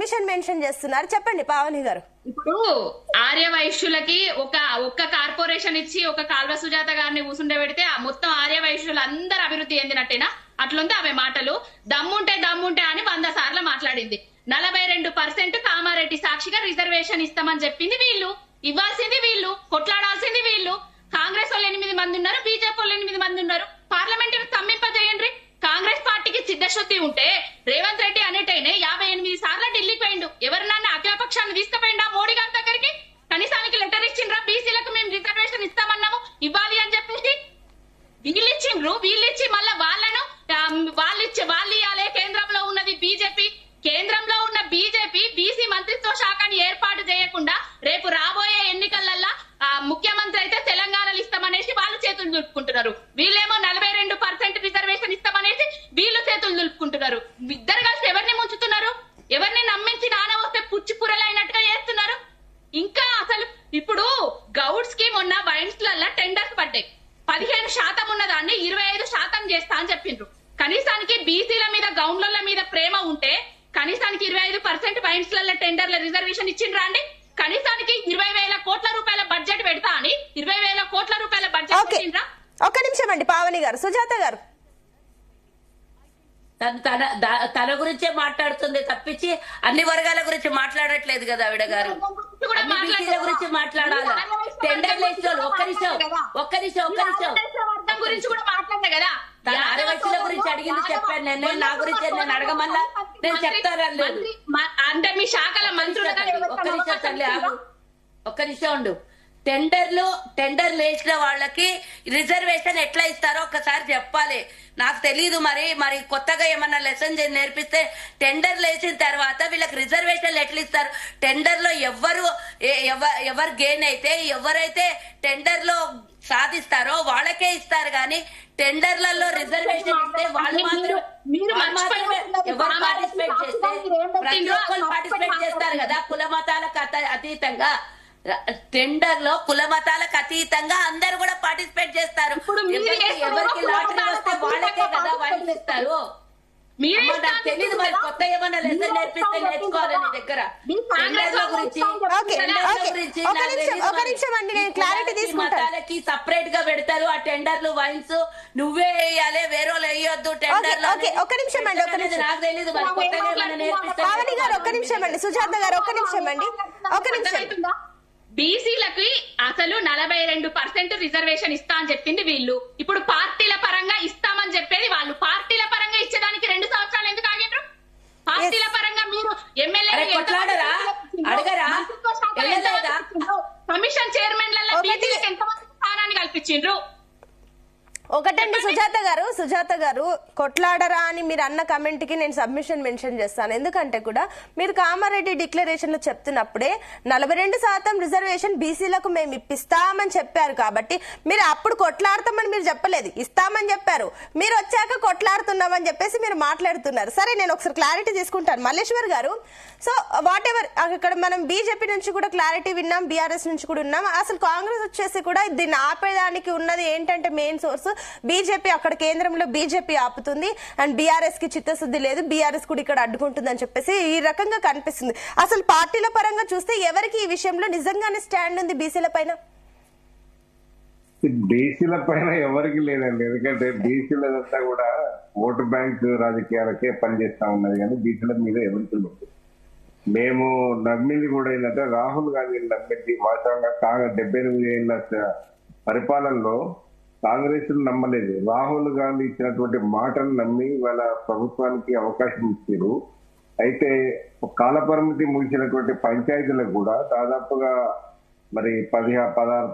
Submission mention చేస్తున్నారు. చెప్పండి పావని గారు. ఇప్పుడు ఆర్య వైశ్యులకి ఒక్క కార్పొరేషన్ ఇచ్చి ఒక కాల్వ సుజాత గారిని కూసుండబెడితే మొత్తం ఆర్య వైశ్యులు అందరు అభివృద్ధి చెందినట్టేనా? అట్లుంది ఆమె మాటలు. దమ్ముంటే అని 100 సార్లు మాట్లాడింది. 42% కామారెడ్డి సాక్షిగా రిజర్వేషన్ ఇస్తామని చెప్పింది వీళ్ళు, ఇవ్వాల్సింది వీళ్ళు, కొట్లాడాల్సింది వీళ్ళు. కాంగ్రెస్ వాళ్ళు 8 మంది ఉన్నారు, బీజేపీ వాళ్ళు 8 మంది ఉన్నారు. పార్లమెంట్ స్తంభింపజేయండి. కాంగ్రెస్ పార్టీకి చిత్తశుద్ధి ఉంటే రేవంత్ రెడ్డి అనేటైనే 58 సార్లు ఢిల్లీకి పోయిండు. ఎవరినన్నా అఖిలపక్షాన్ని తీసుకుపోయిండా మోడీ గారి దగ్గరికి? కనీసానికి లెటర్ ఇచ్చిండ్రా? బీసీలకు మేము రిజర్వేషన్ ఇస్తామన్నాము, ఇవ్వాలి అని చెప్పేసి వీళ్ళు ఇచ్చిండ్రు. వీళ్ళిచ్చి మళ్ళా వాళ్ళు ఇవ్వాలి. కేంద్రంలో ఉన్నది బీజేపీ. కేంద్రంలో ఉన్న బీజేపీ బీసీ మంత్రిత్వ శాఖని ఏర్పాటు చేయకుండా రేపు రాబోయే ఎన్నికలల్లా ముఖ్యమంత్రి అయితే తెలంగాణలో ఇస్తామనేసి వాళ్ళు చేతులు దులుపుకుంటున్నారు. వీళ్ళేమో 42% రిజర్వేషన్ ఇస్తామనేసి వీళ్ళు చేతులు దులుపుకుంటున్నారు. ఇద్దరు కలిసి ఎవరిని ముంచుతున్నారు? ఎవరిని నమ్మించి నాన వస్తే పుచ్చిపురలైనట్టుగా చేస్తున్నారు. ఇంకా అసలు ఇప్పుడు గౌడ్స్ కి మొన్న వైన్స్ లల్లా టెండర్స్ పడ్డాయి. 15% ఉన్నదాన్ని 25% చేస్తా అని చెప్పిండ్రు. కనీసానికి బీసీల మీద గౌండ్ల మీద ప్రేమ ఉంటే కనీసానికి 25% వైన్స్ లల్ల టెండర్ల రిజర్వేషన్ ఇచ్చిండ్రా అండి? కనీసానికి 20,000 కోట్ల రూపాయల బడ్జెట్ పెడతా అని 20,000 కోట్ల రూపాయల బడ్జెట్ పెట్టిండ్రా? ఒక్క నిమిషం అండి పావని గారు. సుజాత గారు తన గురించే మాట్లాడుతుంది తప్పించి అన్ని వర్గాల గురించి మాట్లాడట్లేదు కదా ఆవిడ గారు. గురించి మాట్లాడాలి. టెండర్ లేచిన ఒక్క నిమిషం గురించి కూడా మాట్లాడే కదా. తన ఆదివాసీల గురించి అడిగింది చెప్పాను నేను. నా గురించి నేను అడగమన్నా నేను చెప్తాను. అంటే మీ శాఖల మంత్రులు ఒక్క నిమిషం ఉండు. టెండర్ వేసిన వాళ్ళకి రిజర్వేషన్ ఎట్లా ఇస్తారో ఒకసారి చెప్పాలి. నాకు తెలీదు. మరి కొత్తగా ఏమన్నా లెసన్ నేర్పిస్తే టెండర్ వేసిన తర్వాత వీళ్ళకి రిజర్వేషన్లు ఎట్లా ఇస్తారు? టెండర్ లో ఎవరు గెయిన్ అయితే ఎవరైతే టెండర్ లో సాధిస్తారో వాళ్ళకే ఇస్తారు. కానీ టెండర్లలో రిజర్వేషన్ ఇస్తే వాళ్ళు మాత్రం ఎవరు పార్టిసిపేట్ చేస్తే ప్రతి ఒక్కరు పార్టిసిపేట్ చేస్తారు కదా. కుల మతాలకు అతీతంగా టెండర్ లో కుల మతాలకు అతీతంగా అందరు కూడా పార్టిసిపేట్ చేస్తారు. ఎవరికి లాటరీ వస్తే వాళ్ళకే కదా వాళ్ళు ఇస్తారు. నాకు తెలీదు. మరి కొత్త ఏమన్నా లెసన్ నేర్పిస్తే నేర్చుకోవాలి నీ దగ్గర. మతాలకి సపరేట్ గా పెడతారు ఆ టెండర్లు. వైన్స్ నువ్వే వేయాలి, వేరే వాళ్ళు వేయొద్దు టెండర్. ఒక నిమిషం అండి, నాకు తెలీదు. మరి కొత్తగా ఏమన్నా నేర్పిస్తే. పావని గారు ఒక్క నిమిషం అండి. సుజాత గారు ఒక్క నిమిషం అండి. ఒక నిమిషం. బీసీలకి అసలు 42% రిజర్వేషన్ ఇస్తా అని చెప్పింది వీళ్ళు. ఇప్పుడు పార్టీల పరంగా ఇస్తామని చెప్పేది వాళ్ళు. పార్టీల పరంగా ఇచ్చేదానికి 2 సంవత్సరాలు ఎందుకు ఆగిండ్రు? పార్టీల పరంగా మీరు ఎమ్మెల్యే కమిషన్ చైర్మన్లలో బీసీలకు ఎంతమంది స్థానాన్ని కల్పించిండ్రు? ఒకటండి సుజాత గారు కొట్లాడరా అని మీరు అన్న కమెంట్ కి నేను సబ్మిషన్ మెన్షన్ చేస్తాను. ఎందుకంటే కూడా మీరు కామారెడ్డి డిక్లరేషన్ లో చెప్తున్నప్పుడే 42% రిజర్వేషన్ బీసీలకు మేము ఇప్పిస్తామని చెప్పారు. కాబట్టి మీరు అప్పుడు కొట్లాడతామని మీరు చెప్పలేదు, ఇస్తామని చెప్పారు. మీరు వచ్చాక కొట్లాడుతున్నామని చెప్పేసి మీరు మాట్లాడుతున్నారు. సరే, నేను ఒకసారి క్లారిటీ తీసుకుంటాను. మల్లేశ్వర్ గారు, సో వాట్ ఎవర్ అక్కడ మనం బీజేపీ నుంచి కూడా క్లారిటీ విన్నాం, బీఆర్ఎస్ నుంచి కూడా ఉన్నాం. అసలు కాంగ్రెస్ వచ్చేసి కూడా దీన్ని ఆపేదానికి ఉన్నది ఏంటంటే మెయిన్ సోర్స్ బీజేపీ. అక్కడ కేంద్రంలో బీజేపీ ఆపుతుంది అండ్ బీఆర్ఎస్ కి చిత్తశుద్ధి లేదు, బీఆర్ఎస్ కూడా ఇక్కడ అడ్డుకుంటుంది అని చెప్పేసి ఈ రకంగా కనిపిస్తుంది. అసలు పార్టీల పరంగా చూస్తే ఎవరికి ఈ విషయంలో నిజంగానే స్టాండ్ ఉంది బీసీల పైన? బీసీల పైన ఎవరికి లేదండి. ఎందుకంటే బీసీలంతా కూడా ఓటు బ్యాంక్ రాజకీయాలకే పనిచేస్తా ఉన్నది కానీ బీసీల మీద ఎవరికి లేదు. మేము నమ్మింది కూడా ఏంటంటే రాహుల్ గాంధీని నమ్మింది. వాస్తవంగా 78 ఏళ్ల పరిపాలనలో కాంగ్రెస్ నమ్మలేదు. రాహుల్ గాంధీ ఇచ్చినటువంటి మాటను నమ్మి వాళ్ళ ప్రభుత్వానికి అవకాశం ఇచ్చారు. అయితే కాలపరిమితి ముగిసినటువంటి పంచాయతీలకు కూడా దాదాపుగా మరి 16